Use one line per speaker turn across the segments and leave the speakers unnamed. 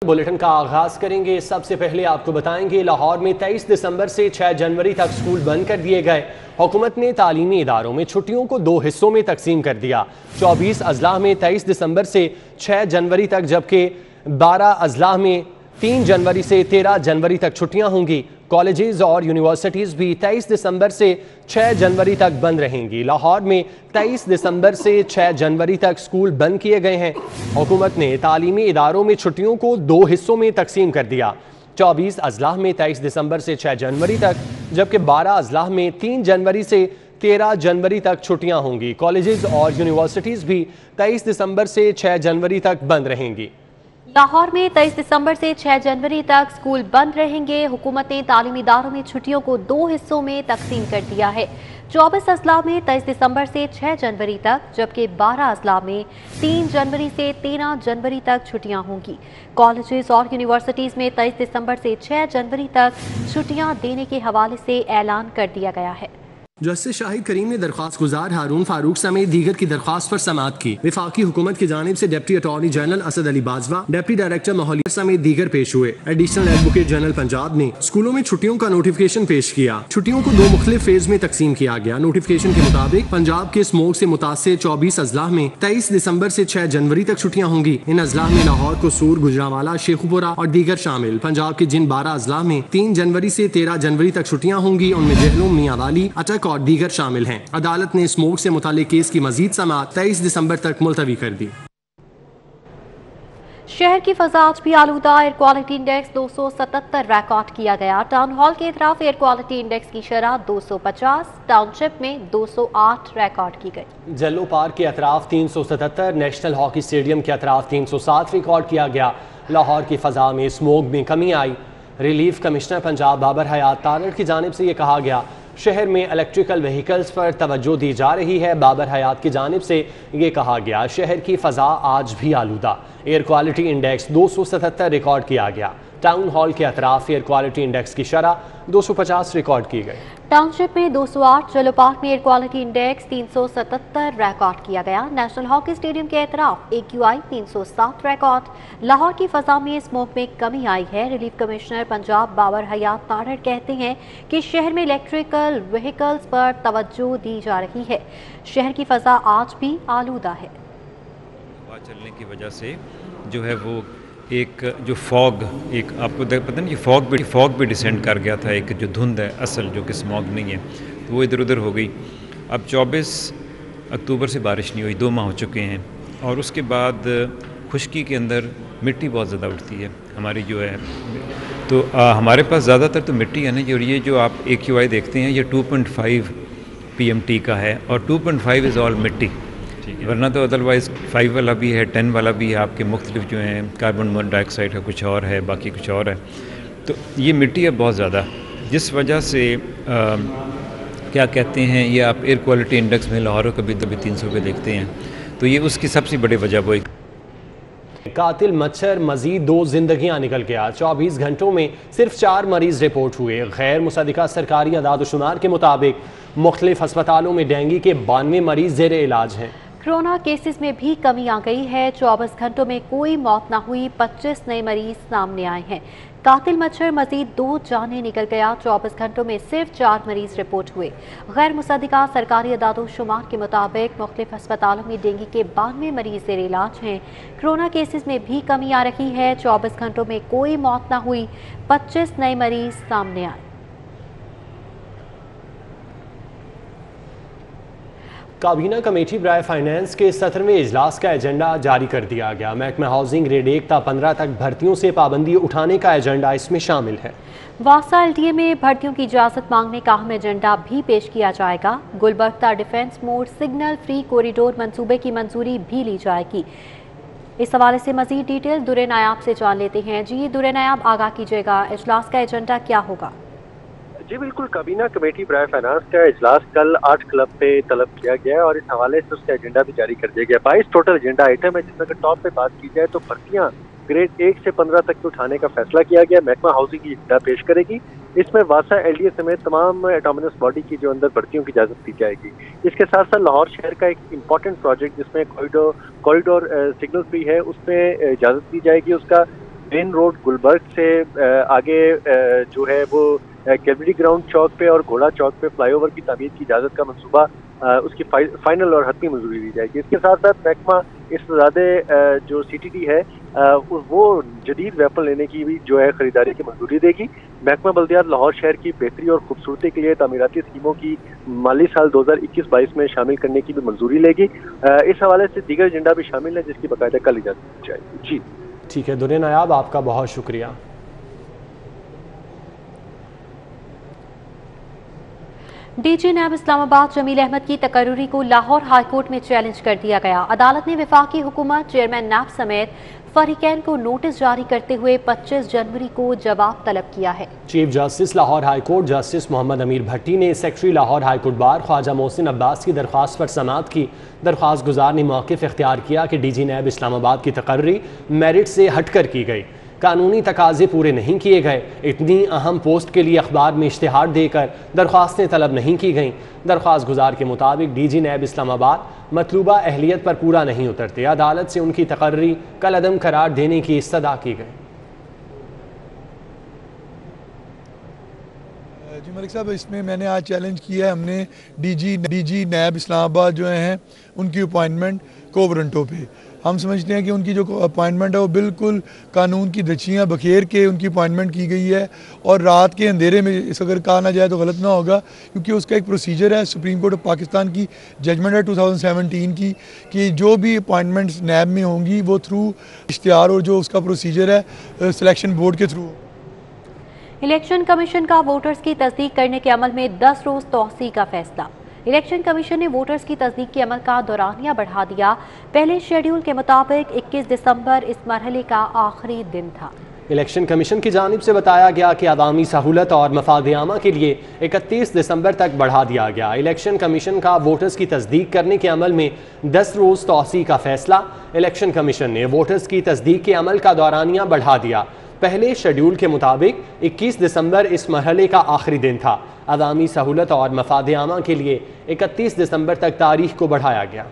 Bulletin का आगाज करेंगे। सबसे पहले आपको बताएंगे लाहौर में 23 दिसंबर से 6 जनवरी तक स्कूल बंद कर दिए गए। हुकूमत ने तालीमी इदारों में छुट्टियों को 2 हिस्सों में तकसीम कर दिया। 24 अजलाह में 23 दिसंबर से 6 जनवरी तक, जबकि 12 अजलाह में 3 जनवरी से 13 जनवरी तक छुट्टियां होंगी। कॉलेजेस और यूनिवर्सिटीज़ भी 23 दिसंबर से 6 जनवरी तक बंद रहेंगी। लाहौर में 23 दिसंबर से 6 जनवरी तक स्कूल बंद किए गए हैं। हुकूमत ने तालीमी इदारों में छुट्टियों को 2 हिस्सों में तकसीम कर दिया। 24 अजलाह में 23 दिसंबर से 6 जनवरी तक, जबकि 12 अजलाह में 3 जनवरी से 13 जनवरी तक छुट्टियां होंगी। कॉलेजेस और यूनिवर्सिटीज़ भी 23 दिसंबर से 6 जनवरी तक बंद रहेंगी।
लाहौर में 23 दिसंबर से 6 जनवरी तक स्कूल बंद रहेंगे। हुकूमत ने तालीमी इदारों में छुट्टियों को 2 हिस्सों में तकसीम कर दिया है। 24 अजलाह में 23 दिसंबर से 6 जनवरी तक, जबकि 12 अजलाह में 3 जनवरी से 13 जनवरी तक छुट्टियां होंगी। कॉलेजेस और यूनिवर्सिटीज़ में 23 दिसंबर से 6 जनवरी तक छुट्टियां देने के हवाले से ऐलान कर दिया गया है।
जस्टिस शाहिद करीम ने दरख्वास्त गुजार हारून फारूक समेत दीगर की दरख्वास्त पर समाअत की। वफाकी हुकूमत की जानिब से deputy attorney general Asad Ali Bajwa, deputy director माहौलियत समेत दीगर पेश हुए। एडिशनल एडवोकेट जनरल पंजाब ने स्कूलों में छुट्टियों का नोटिफिकेशन पेश किया। छुट्टियों को 2 मुख्तलिफ फेज में तकसीम किया गया। नोटिफिकेशन के मुताबिक पंजाब के स्मोक से मुतासिर 24 अजलाह में 23 दिसंबर से 6 जनवरी तक छुट्टियां होंगी। इन अजलाह में लाहौर, कसूर, गुजरांवाला, शेखुपुरा और दीगर शामिल। पंजाब के जिन 12 अजलाह में 3 जनवरी से 13 जनवरी तक छुट्टियां होंगी, उनमें जहलुम, मियां वाली, अटक और दीगर शामिल हैं। अदालत ने स्मोक से मुतालिक केस की मजीद समाअत 23 दिसंबर तक मुलतवी कर दी।
शहर की फजा आज भी आलूदा। एयर क्वालिटी इंडेक्स 277 रिकॉर्ड किया गया। टाउन हॉल के तरफ एयर क्वालिटी इंडेक्स की शरह 250, टाउनशिप में 208 रिकॉर्ड की गई। जल्लो पार्क के अतराफ 377, नेशनल हॉकी स्टेडियम के अतराफ 307 रिकॉर्ड किया गया। लाहौर की फजा में स्मोक में कमी आई। रिलीफ कमिश्नर पंजाब बाबर हयात तारड़ की जानिब से ये कहा गया, शहर में इलेक्ट्रिकल व्हीकल्स पर तवज्जो दी जा रही है। बाबर हयात की जानिब से ये कहा गया, शहर की फ़ज़ा आज भी आलूदा। एयर क्वालिटी इंडेक्स 277 रिकॉर्ड किया गया। टाउन हॉल के अतराफ एयर क्वालिटी इंडेक्स की शरह 250 रिकॉर्ड की गई। टाउनशिप में 208, जलो पार्क में एयर क्वालिटी इंडेक्स 377 रिकॉर्ड किया गया। नेशनल हॉकी स्टेडियम के अतराफ AQI 307 रिकॉर्ड। लाहौर की फजा में स्मोक में कमी आई है। रिलीफ कमिश्नर पंजाब बाबर हयात तारड़ कहते हैं कि शहर में इलेक्ट्रिकल व्हीकल्स पर तवज्जो दी जा रही है। शहर की फजा आज भी आलूदा है।
हवा चलने की वजह से जो है वो एक जो फॉग, एक आपको पता नहीं, फॉग भी डिसेंड कर गया था। एक जो धुंध है असल, जो कि स्मॉग नहीं है, तो वो इधर उधर हो गई। अब 24 अक्टूबर से बारिश नहीं हुई, 2 माह हो चुके हैं, और उसके बाद खुश्की के अंदर मिट्टी बहुत ज़्यादा उठती है हमारी जो है। तो हमारे पास ज़्यादातर तो मिट्टी है ना, और ये जो आप AQI देखते हैं ये 2.5 PMT का है, और 2.5 इज़ ऑल मिट्टी, वरना तो अदरवाइज़ 5 वाला भी है, 10 वाला भी है। आपके मुख्तलिफ जो हैं, कार्बन डाइऑक्साइड का कुछ और है, बाकी कुछ और है। तो ये मिट्टी है बहुत ज़्यादा, जिस वजह से क्या कहते हैं, ये आप एयर क्वालिटी इंडेक्स में लाहौर कभी 300 पे देखते हैं, तो ये उसकी सबसे बड़ी वजह वो
कातिल मच्छर मजीद 2 जिंदगियां निकल गया। 24 घंटों में सिर्फ 4 मरीज रिपोर्ट हुए। गैर मुसद्दिका सरकारी अदाद-ओ-शुमार के मुताबिक मुख्तलिफ अस्पतालों में डेंगू के 92 मरीज ज़ेरे इलाज हैं।
कोरोना केसेस में भी कमी आ गई है। 24 घंटों में कोई मौत न हुई, 25 नए मरीज सामने आए हैं। कातिल मच्छर मजीद 2 जाने निकल गया। 24 घंटों में सिर्फ 4 मरीज रिपोर्ट हुए। गैर मुसद्दिका सरकारी अदाद-ओ-शुमार के मुताबिक मुख्तलिफ अस्पतालों में डेंगू के 92 मरीज ज़ेरे इलाज हैं। कोरोना केसेस में भी कमी आ रही है। 24 घंटों में कोई मौत न हुई, 25 नए मरीज सामने आए।
काबीना कमेटी बराए फाइनेंस के 17वें इजलास का एजेंडा जारी कर दिया गया। महकमा हाउसिंग ग्रेड 1 ता 15 तक भर्तियों से पाबंदी उठाने का एजेंडा इसमें शामिल है।
वासा LTA में भर्तियों की इजाजत मांगने का अहम एजेंडा भी पेश किया जाएगा। गुलबर्ग ता defence mode signal free corridor मंसूबे की मंजूरी भी ली जाएगी। इस हवाले से मजीद डिटेल दुरे नायाब से जान लेते हैं। जी दुरे नायाब, आगाह कीजिएगा, इजलास का एजेंडा क्या होगा?
जी बिल्कुल, काबीना कमेटी बराए फाइनेंस का इजलास कल 8 क्लब पे तलब किया गया है और इस हवाले से उसका एजेंडा भी जारी कर दिया गया। 22 टोटल एजेंडा आइटम है, जिसमें अगर टॉप पे बात की जाए तो भर्तियां ग्रेड 1 से 15 तक के उठाने का फैसला किया गया। महकमा हाउसिंग की एजेंडा पेश करेगी। इसमें वासा LDA समेत तमाम एटोमिनस बॉडी की जो अंदर भर्तियों की इजाजत दी जाएगी। इसके साथ साथ लाहौर शहर का एक इम्पॉर्टेंट प्रोजेक्ट जिसमें कॉरिडोर सिग्नल फ्री है, उसमें इजाजत दी जाएगी। उसका मेन रोड गुलबर्ग से आगे जो है वो कैलवरी ग्राउंड चौक पे और घोड़ा चौक पे फ्लाईओवर की तामीर की इजाज़त का मंसूबा उसकी फाइनल और हतमी मंजूरी दी जाएगी। इसके साथ साथ महकमा इस्तेदादे जो CTD है वो जदीद वेपन लेने की भी जो है खरीदारी की मंजूरी देगी। महकमा बल्दियात लाहौर शहर की बेहतरी और खूबसूरती के लिए तामीराती स्कीमों की माली साल 2021-22 में शामिल करने की भी मंजूरी लेगी। इस हवाले से दीगर एजेंडा भी शामिल है जिसकी बाकायदा कल इजाज़त दी जाएगी। जी
ठीक है दुर्रे नायाब, आपका बहुत शुक्रिया।
DG नैब इस्लामाबाद जमील अहमद की तकर्रुरी को लाहौर हाई कोर्ट में चैलेंज कर दिया गया। अदालत ने वफाकी हुकूमत, चेयरमैन नैब समेत फरीकैन को नोटिस जारी करते हुए 25 जनवरी को जवाब तलब किया है।
Chief justice Lahore high court justice Mohammad Amir Bhatti ने secretary Lahore high court bar Khwaja Mohsin Abbas की दरख्वास्त पर समाअत की। दरख्वास्त गुजार ने मौक़िफ़ इख्तियार किया कि DG नैब इस्लामाबाद की तकर्री मेरिट से हटकर की गई, कानूनी तकाजे पूरे नहीं किए गए, इतनी अहम पोस्ट के लिए अखबार में इश्तिहार देकर दरख्वास्तें तलब नहीं की गईं। दरख्वास्त गुजार के मुताबिक DG नैब इस्लामाबाद मतलूबा अहलियत पर पूरा नहीं उतरते। अदालत से उनकी तकर्री कलअदम करार देने की इस्तदा की गई।
जी मलिक साहब, इसमें मैंने आज चैलेंज किया है, हमने DG नैब इस्लामाबाद जो हैं उनकी अपॉइंटमेंट को वारंटों पे हम समझते हैं कि उनकी जो अपॉइंटमेंट है वो बिल्कुल कानून की धज्जियाँ बखेर के उनकी अपॉइंटमेंट की गई है और रात के अंधेरे में इस अगर कहा ना जाए तो गलत ना होगा, क्योंकि उसका एक प्रोसीजर है। सुप्रीम कोर्ट ऑफ पाकिस्तान की जजमेंट है 2017 की कि जो भी अपॉइंटमेंट्स नैब में होंगी वो थ्रू इश्तिहार और जो उसका प्रोसीजर है सिलेक्शन बोर्ड के थ्रू।
इलेक्शन कमीशन का वोटर्स की तस्दीक करने के अमल में 10 रोज तौसी का फैसला। इलेक्शन कमीशन ने वोटर्स की तस्दीक के अमल का दौरानिया बढ़ा दिया। पहले शेड्यूल के मुताबिक 21 दिसंबर इस मरहले का आखिरी दिन था।
इलेक्शन कमीशन की जानिब से बताया गया कि अवामी सहूलत और मफाद आमा के लिए 31 दिसंबर तक बढ़ा दिया गया। इलेक्शन कमीशन का वोटर्स की तस्दीक करने के अमल में 10 रोज तौसी का फैसला। इलेक्शन कमीशन ने वोटर्स की तस्दीक के अमल का दौरानिया बढ़ा दिया। पहले शेड्यूल के मुताबिक 21 दिसंबर इस मरहले का आखिरी दिन था। अवामी सहूलत और मफाद आमा के लिए 31 दिसंबर तक तारीख को बढ़ाया गया।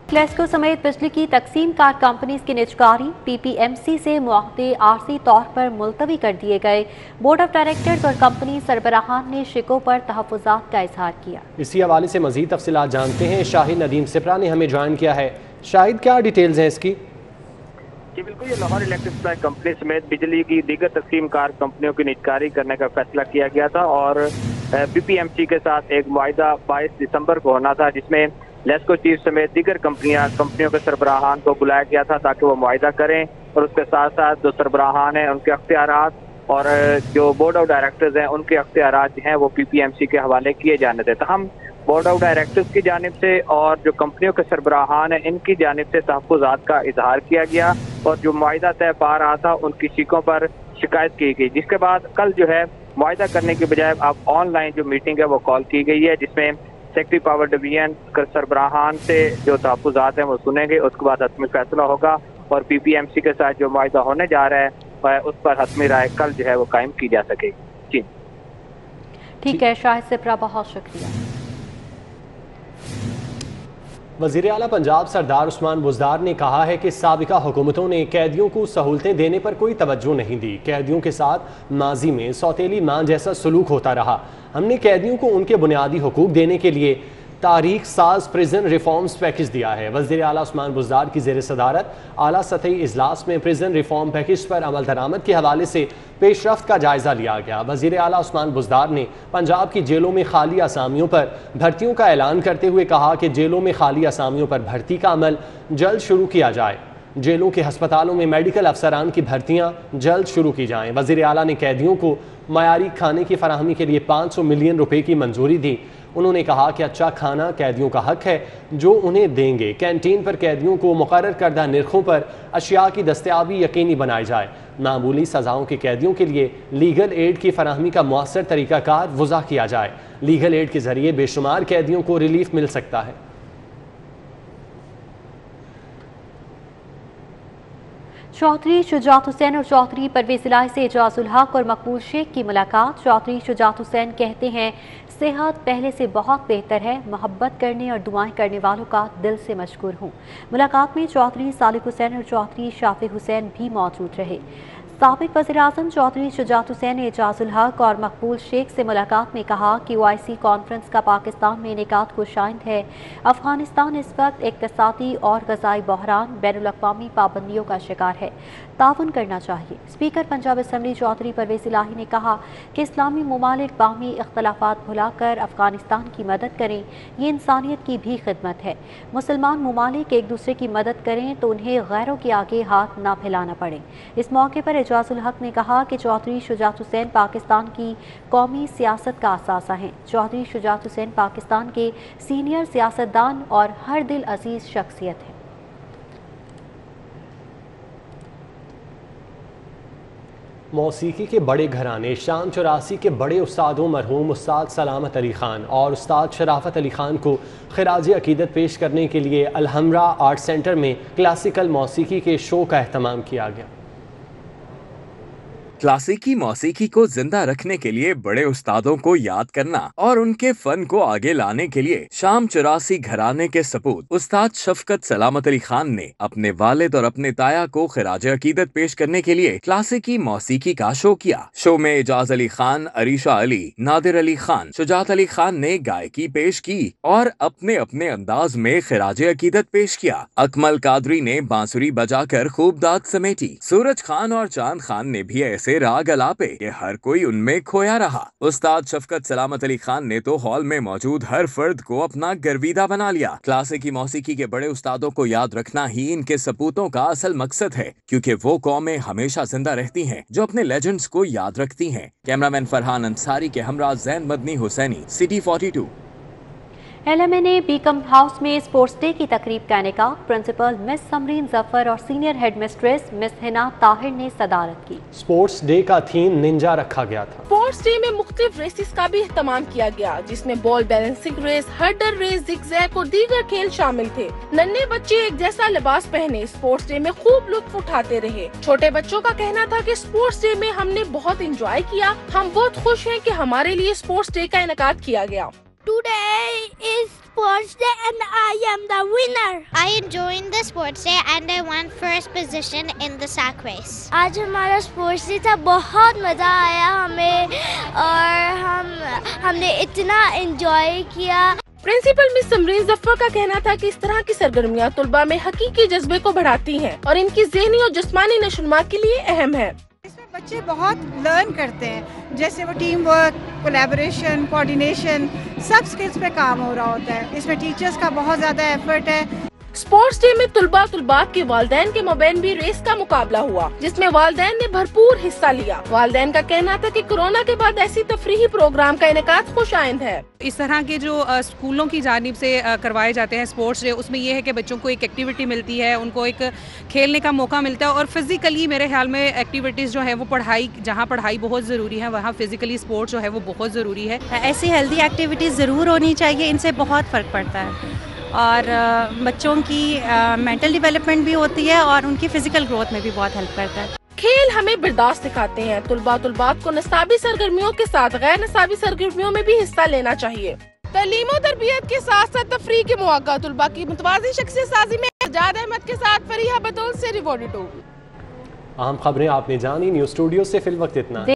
क्लेस्को समेत बिजली की तकसीम कार कंपनीज की निजकारी PPMC से मुआहदे आरसी तौर पर मुलतवी कर दिए गए। बोर्ड ऑफ डायरेक्टर्स और कंपनी सरबराहान ने शिकों पर तहफ़्फ़ुज़ात का इजहार किया।
इसी हवाले से मज़ीद तफसीलात जानते हैं। शाहिद नदीम सिपरा ने हमें ज्वाइन किया है। शाहिद, क्या डिटेल्स हैं इसकी?
जी बिल्कुल, ये लाहौर इलेक्ट्रिक सप्लाई कंपनी समेत बिजली की दीगर तकसीम कार कंपनियों की निजकारी करने का फैसला किया गया था और PPMC के साथ एक मुआहिदा 22 दिसंबर को होना था, जिसमें लेस्को चीफ समेत दीगर कंपनियों के सरबराहान को बुलाया गया था ताकि वो मुआहिदा करें और उसके साथ साथ जो सरबराहान हैं उनके अख्तियारात और जो बोर्ड ऑफ डायरेक्टर्स हैं उनके अख्तियारात हैं वो PPMC के हवाले किए जाने थे। हम बोर्ड ऑफ डायरेक्टर्स की जानिब से और जो कंपनियों के सरबराहान हैं इनकी जानिब से तहफ़्फ़ुज़ात का इजहार किया गया और जो मुआहिदा तय पा रहा था उनकी शिकों पर शिकायत की गई, जिसके बाद कल जो है मुआहिदा करने के बजाय अब ऑनलाइन जो मीटिंग है वो कॉल की गई है, जिसमें सेक्रेटरी पावर डिवीजन सरबराहान से जो तहफ़्फ़ुज़ात हैं वो सुनेंगे। उसके बाद हतमी फैसला होगा और PPMC के साथ जो मुआहिदा होने जा रहा है उस पर हतमी राय कल जो है वो कायम की जा सकेगी। जी
ठीक है शाहिद सिपरा, बहुत शुक्रिया।
वज़ीर आला पंजाब सरदार उस्मान बुज़दार ने कहा है कि साबिका हुकूमतों ने कैदियों को सहूलतें देने पर कोई तवज्जो नहीं दी। कैदियों के साथ माजी में सौतेली मां जैसा सलूक होता रहा। हमने कैदियों को उनके बुनियादी हुकूक देने के लिए तारीख साज प्रिजन रिफॉर्म्स पैकेज दिया है। वज़ीर आला उस्मान बुज़दार की ज़ेर सदारत आला सतही इजलास में प्रिजन रिफॉर्म पैकेज पर अमल दरामद के हवाले से पेशरफ्त का जायज़ा लिया गया। वज़ीर आला उस्मान बुज़दार ने पंजाब की जेलों में खाली असामियों पर भर्तियों का ऐलान करते हुए कहा कि जेलों में खाली असामियों पर भर्ती का अमल जल्द शुरू किया जाए। जेलों के हस्पतालों में मेडिकल अफसरान की भर्तियाँ जल्द शुरू की जाएँ। वज़ीर आला ने कैदियों को मयारी खाने की फराहमी के लिए 500 मिलियन रुपए की मंजूरी दी। उन्होंने कहा कि अच्छा खाना कैदियों का हक है जो उन्हें देंगे। कैंटीन पर कैदियों को मुकर्रर करदा निर्खों पर अशिया की दस्तयाबी यकीनी बनाई जाए। मामूली सज़ाओं के कैदियों के लिए लीगल एड की फराहमी का मौसर तरीक़ाकार वज़ा किया जाए। लीगल एड के ज़रिए बेशुमार कैदियों को रिलीफ मिल सकता है।
चौधरी शुजात हुसैन और चौधरी परवेज इलाही से एजाजुल हक और मकबूल शेख की मुलाकात। चौधरी शुजात हुसैन कहते हैं, सेहत पहले से बहुत बेहतर है, मोहब्बत करने और दुआएं करने वालों का दिल से मशकूर हूँ। मुलाकात में चौधरी सालिक हुसैन और चौधरी शाफिक हुसैन भी मौजूद रहे। साबिक वज़ीर-ए-आज़म चौधरी शुजात हुसैन ने एजाजुल हक और मकबूल शेख से मुलाकात में कहा कि OIC कॉन्फ्रेंस का पाकिस्तान में इनेकाद खुशाइंद है। अफगानिस्तान इस वक्त इक़्तिसादी और ग़ज़ाई बहरान, बैनुल-अक़वामी पाबंदियों का शिकार है, ताउन करना चाहिए। स्पीकर पंजाब असम्बली चौधरी परवेज इलाही ने कहा कि इस्लामी ममालिक बाहमी इख्तलाफात भुलाकर अफगानिस्तान की मदद करें, ये इंसानियत की भी खिदमत है। मुसलमान ममालिक एक दूसरे की मदद करें तो उन्हें गैरों के आगे हाथ ना फैलाना पड़े। इस मौके पर एजाजुल हक ने कहा कि चौधरी शुजात हुसैन पाकिस्तान की कौमी सियासत का असासा हैं। चौधरी शुजात हुसैन पाकिस्तान के सीनियर सियासतदान और हर दिल अजीज शख्सियत हैं।
मौसीकी के बड़े घराने शाम 84 के बड़े उस्तादों मरहूम उस्ताद सलामत अली खान और उस्ताद शराफत अली खान को खिराज अकीदत पेश करने के लिए अलहमरा आर्ट सेंटर में क्लासिकल मौसीकी के शो का एहतमाम किया गया।
क्लासिकी मौसीकी को जिंदा रखने के लिए बड़े उस्तादों को याद करना और उनके फन को आगे लाने के लिए शाम 84 घराने के सपूत उस्ताद शफकत सलामत अली खान ने अपने वालिद और अपने ताया को खिराज अकीदत पेश करने के लिए क्लासिकी मौसीकी का शो किया। शो में एजाज अली खान, अरीशा अली, नादिर अली खान, शुजात अली खान ने गायकी पेश की और अपने अपने अंदाज में खिराज अकीदत पेश किया। अकमल कादरी ने बांसुरी बजाकर खूब दाद समेटी। सूरज खान और चांद खान ने भी ऐसे राग अलापे कि हर कोई उनमें खोया रहा। उस्ताद शफकत सलामत अली खान ने तो हॉल में मौजूद हर फर्द को अपना गर्विदा बना लिया। क्लासिकी मौसीकी के बड़े उस्तादों को याद रखना ही इनके सपूतों का असल मकसद है, क्योंकि वो कौमें हमेशा जिंदा रहती हैं जो अपने लेजेंड्स को याद रखती हैं। कैमरामैन फरहान अंसारी के हमरा जैन मदनी हुसैनी, सिटी 42।
LMA ने बीकम हाउस में स्पोर्ट्स डे की तकरीब का इनेकाद प्रिंसिपल मिस समरीन जफर और senior head mistress miss Hina Tahir ने सदारत की।
स्पोर्ट्स डे का थीम निंजा रखा गया था।
स्पोर्ट्स डे में मुख्तलिफ रेसेस का भी इहतमाम किया गया, जिसमें ball balancing race, hurdle race, zigzag और दीगर खेल शामिल थे। नन्हे बच्चे एक जैसा लिबास पहने स्पोर्ट्स डे में खूब लुत्फ उठाते रहे। छोटे बच्चों का कहना था कि स्पोर्ट्स डे में हमने बहुत एंजॉय किया। हम बहुत खुश हैं कि हमारे लिए स्पोर्ट्स डे का इनेकाद किया गया।
Today is sports day and I am the winner. I enjoyed the sports day and I won first position in the sack race. आज हमारा स्पोर्ट्स डे था, बहुत मजा आया हमें और हमने इतना एंजॉय किया।
प्रिंसिपल मिस समरीन जफर का कहना था कि इस तरह की सरगर्मियां तुलबा में हकीकी जज्बे को बढ़ाती हैं और इनकी ज़हनी और जिस्मानी नशोनुमा के लिए अहम है।
इसमें बच्चे बहुत लर्न करते हैं, जैसे वो टीम वर्क, कोलैबोरेशन, कोऑर्डिनेशन, सब स्किल्स पे काम हो रहा होता है। इसमें टीचर्स का बहुत ज़्यादा एफर्ट है।
स्पोर्ट्स डे में तुलबात के वालिदैन के मबैन भी रेस का मुकाबला हुआ, जिसमें वालिदैन ने भरपूर हिस्सा लिया। वालिदैन का कहना था कि कोरोना के बाद ऐसी तफरीही प्रोग्राम का इनेकाद खुशाइंद है।
इस तरह के जो स्कूलों की जानिब से करवाए जाते हैं स्पोर्ट्स डे, उसमें यह है कि बच्चों को एक एक्टिविटी मिलती है, उनको एक खेलने का मौका मिलता है और फिजिकली मेरे ख्याल में एक्टिविटीज़ जो है वो पढ़ाई, जहाँ पढ़ाई बहुत ज़रूरी है वहाँ फिजिकली स्पोर्ट्स जो है वो बहुत ज़रूरी है।
ऐसी हेल्दी एक्टिविटीज़ ज़रूर होनी चाहिए, इनसे बहुत फ़र्क पड़ता है और बच्चों की मेंटल डेवलपमेंट भी होती है और उनकी फिजिकल ग्रोथ में भी बहुत हेल्प करता है।
खेल हमें बर्दाश्त सिखाते हैं। तुलबात को नसाबी सरगर्मियों के साथ गैर नसाबी सरगर्मियों में भी हिस्सा लेना चाहिए। तालीम और तरबियत के साथ साथ तफरीह के मौका। तुलबा की मुतवाज़ी शख्सियत साजी में आजाद अहमद के साथ फरीहा बतौल से रिपोर्ट।
अहम खबरें आपने जानी। न्यूज़ स्टूडियो से फिल वक्त इतना।